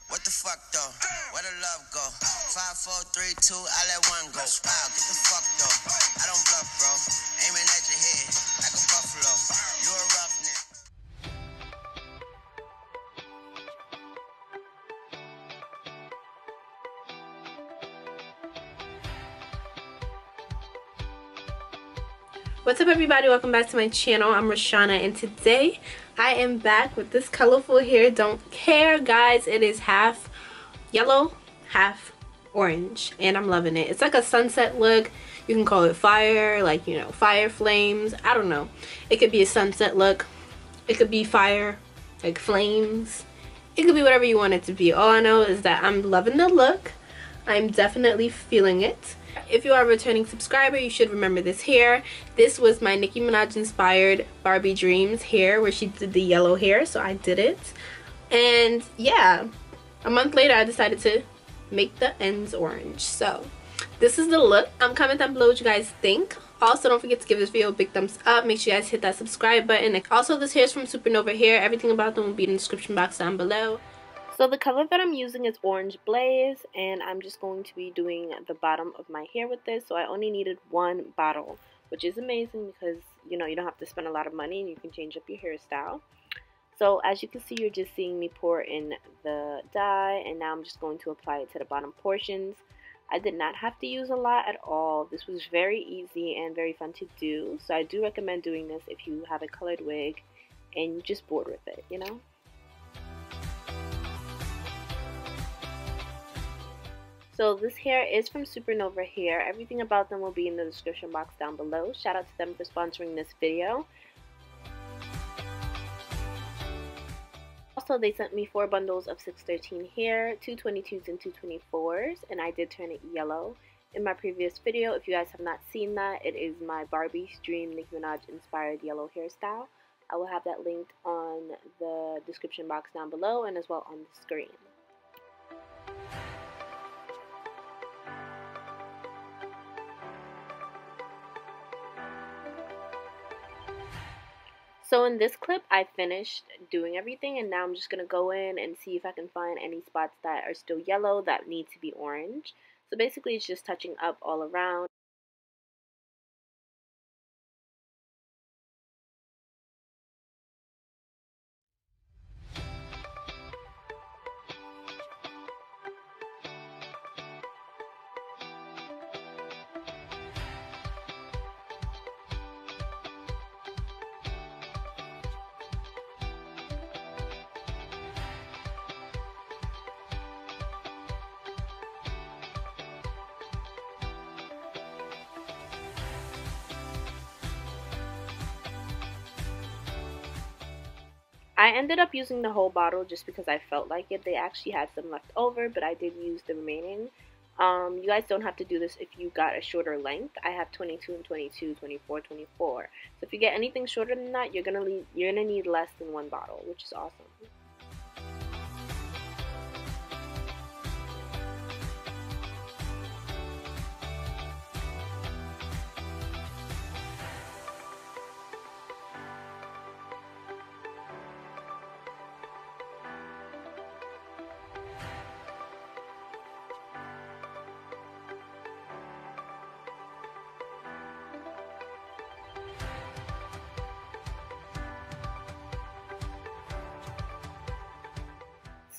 What the fuck though? Where the love go? 5, 4, 3, 2, I let one go. Wow, get the fuck though. I don't bluff, bro. Aiming at your head like a buffalo. You a roughneck. What's up, everybody? Welcome back to my channel. I'm Roshanna, and today I am back with this colorful hair don't care, guys. It is half yellow, half orange, and I'm loving it. It's like a sunset look. You can call it fire, like, you know, fire flames. I don't know. It could be a sunset look. It could be fire, like flames. It could be whatever you want it to be. All I know is that I'm loving the look. I'm definitely feeling it. If you are a returning subscriber, you should remember this hair. This was my Nicki Minaj inspired Barbie Dreams hair, where she did the yellow hair, so I did it. And yeah, a month later I decided to make the ends orange. So this is the look. Comment down below what you guys think. Also, don't forget to give this video a big thumbs up. Make sure you guys hit that subscribe button. Also, this hair is from Supernova Hair. Everything about them will be in the description box down below. So the color that I'm using is Orange Blaze, and I'm just going to be doing the bottom of my hair with this. So I only needed one bottle, which is amazing because, you know, you don't have to spend a lot of money and you can change up your hairstyle. So as you can see, you're just seeing me pour in the dye, and now I'm just going to apply it to the bottom portions. I did not have to use a lot at all. This was very easy and very fun to do. So I do recommend doing this if you have a colored wig and you're just bored with it, you know? So this hair is from Supernova Hair. Everything about them will be in the description box down below. Shout out to them for sponsoring this video. Also, they sent me 4 bundles of 613 hair, 2 22s and 2 24s, and I did turn it yellow in my previous video. If you guys have not seen that, it is my Barbie Dream Nicki Minaj inspired yellow hairstyle. I will have that linked on the description box down below and as well on the screen. So in this clip, I finished doing everything, and now I'm just going to go in and see if I can find any spots that are still yellow that need to be orange. So basically, it's just touching up all around. I ended up using the whole bottle just because I felt like it. They actually had some left over, but I did use the remaining. You guys don't have to do this if you got a shorter length. I have 22 and 22, 24, 24. So if you get anything shorter than that, you're gonna need less than one bottle, which is awesome.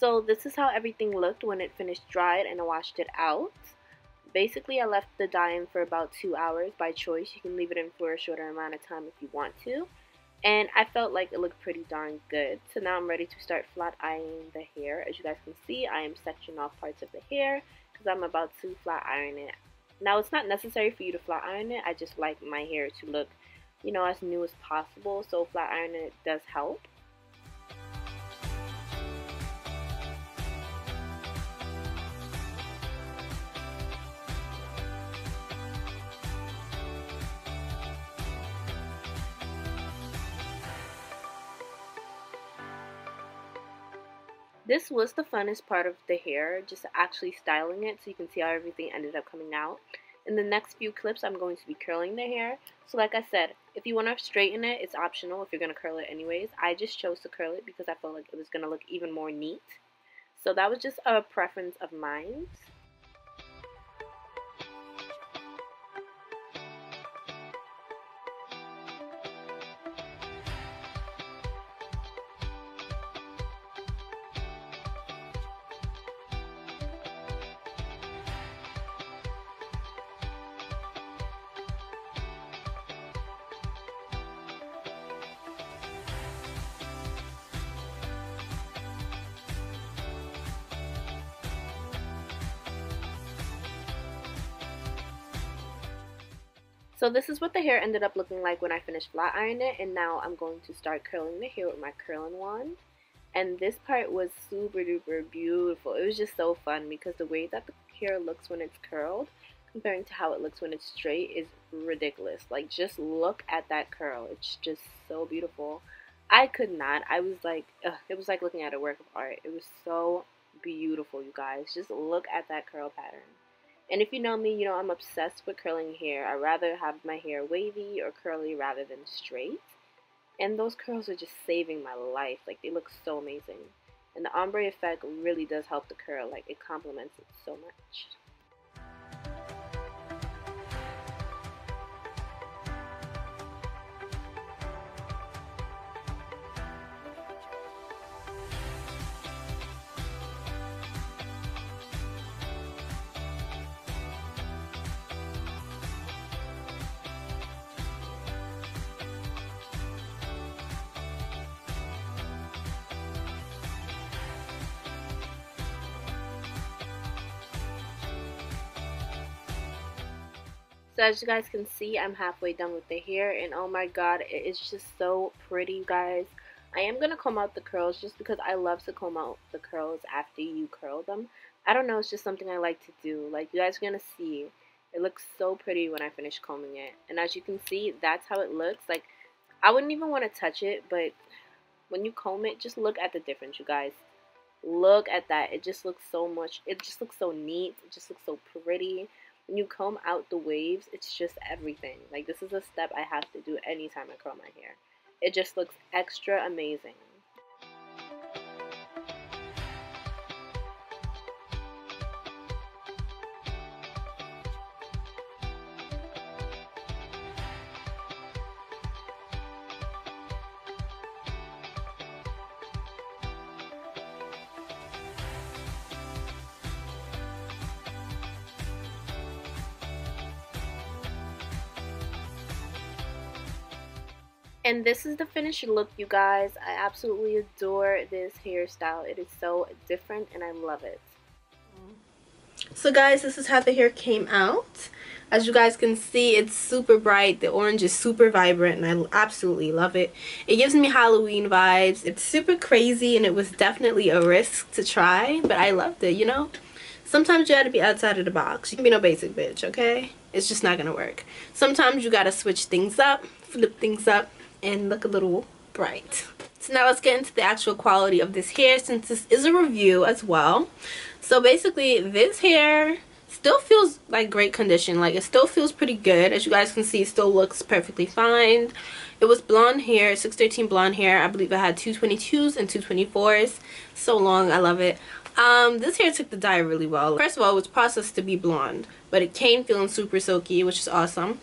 So this is how everything looked when it finished dried and I washed it out. Basically, I left the dye in for about 2 hours by choice. You can leave it in for a shorter amount of time if you want to. And I felt like it looked pretty darn good. So now I'm ready to start flat ironing the hair. As you guys can see, I am sectioning off parts of the hair because I'm about to flat iron it. Now, it's not necessary for you to flat iron it. I just like my hair to look, you know, as new as possible. So flat ironing it does help. This was the funnest part of the hair, just actually styling it so you can see how everything ended up coming out. In the next few clips, I'm going to be curling the hair. So like I said, if you want to straighten it, it's optional if you're going to curl it anyways. I just chose to curl it because I felt like it was going to look even more neat. So that was just a preference of mine. So this is what the hair ended up looking like when I finished flat ironing it, and now I'm going to start curling the hair with my curling wand. And this part was super duper beautiful. It was just so fun because the way that the hair looks when it's curled comparing to how it looks when it's straight is ridiculous. Like, just look at that curl. It's just so beautiful. I could not. I was like, ugh, it was like looking at a work of art. It was so beautiful, you guys. Just look at that curl pattern. And if you know me, you know I'm obsessed with curling hair. I rather have my hair wavy or curly rather than straight. And those curls are just saving my life. Like, they look so amazing. And the ombre effect really does help the curl. Like, it complements it so much. So as you guys can see, I'm halfway done with the hair, and oh my god, it is just so pretty, you guys. I am going to comb out the curls just because I love to comb out the curls after you curl them. I don't know, it's just something I like to do. Like, you guys are going to see, it looks so pretty when I finish combing it. And as you can see, that's how it looks. Like, I wouldn't even want to touch it, but when you comb it, just look at the difference, you guys. Look at that. It just looks so much, it just looks so neat. It just looks so pretty. When you comb out the waves, it's just everything. Like, this is a step I have to do anytime I curl my hair. It just looks extra amazing. And this is the finished look, you guys. I absolutely adore this hairstyle. It is so different and I love it. So guys, this is how the hair came out. As you guys can see, it's super bright. The orange is super vibrant and I absolutely love it. It gives me Halloween vibes. It's super crazy and it was definitely a risk to try, but I loved it, you know? Sometimes you gotta be outside of the box. You can be no basic bitch, okay? It's just not gonna work. Sometimes you gotta switch things up, flip things up, and look a little bright. So now let's get into the actual quality of this hair, since this is a review as well. So basically, this hair still feels like great condition. Like, it still feels pretty good. As you guys can see, it still looks perfectly fine. It was blonde hair, 613 blonde hair. I believe I had 222s and 224s. So long, I love it. This hair took the dye really well. First of all, it was processed to be blonde, but it came feeling super silky, which is awesome.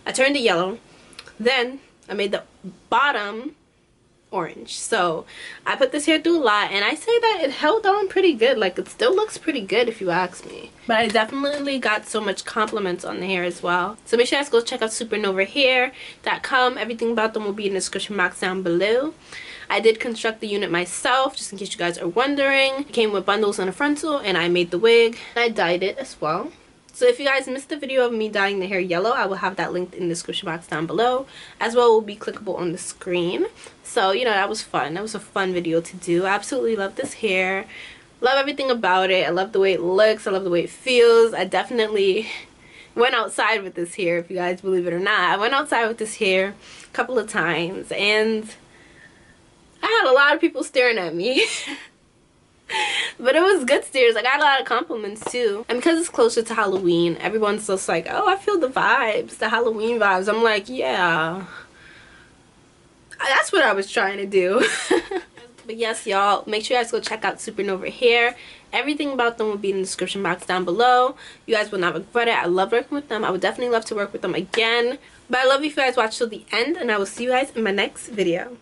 I turned it yellow. Then I made the bottom orange. So I put this hair through a lot, and I say that it held on pretty good. Like, it still looks pretty good if you ask me. But I definitely got so much compliments on the hair as well. So make sure you guys go check out supernovahair.com. Everything about them will be in the description box down below. I did construct the unit myself, just in case you guys are wondering. It came with bundles and a frontal, and I made the wig. I dyed it as well. So if you guys missed the video of me dyeing the hair yellow, I will have that linked in the description box down below. As well, it will be clickable on the screen. So, you know, that was fun. That was a fun video to do. I absolutely love this hair. Love everything about it. I love the way it looks. I love the way it feels. I definitely went outside with this hair, if you guys believe it or not. I went outside with this hair a couple of times, and I had a lot of people staring at me. But it was good stares. I got a lot of compliments too. And because it's closer to Halloween, everyone's just like, oh, I feel the vibes, the Halloween vibes. I'm like, yeah, that's what I was trying to do. But yes, y'all, make sure you guys go check out Supernova Hair. Everything about them will be in the description box down below. You guys will not regret it. I love working with them. I would definitely love to work with them again. But I love you if you guys watch till the end, and I will see you guys in my next video.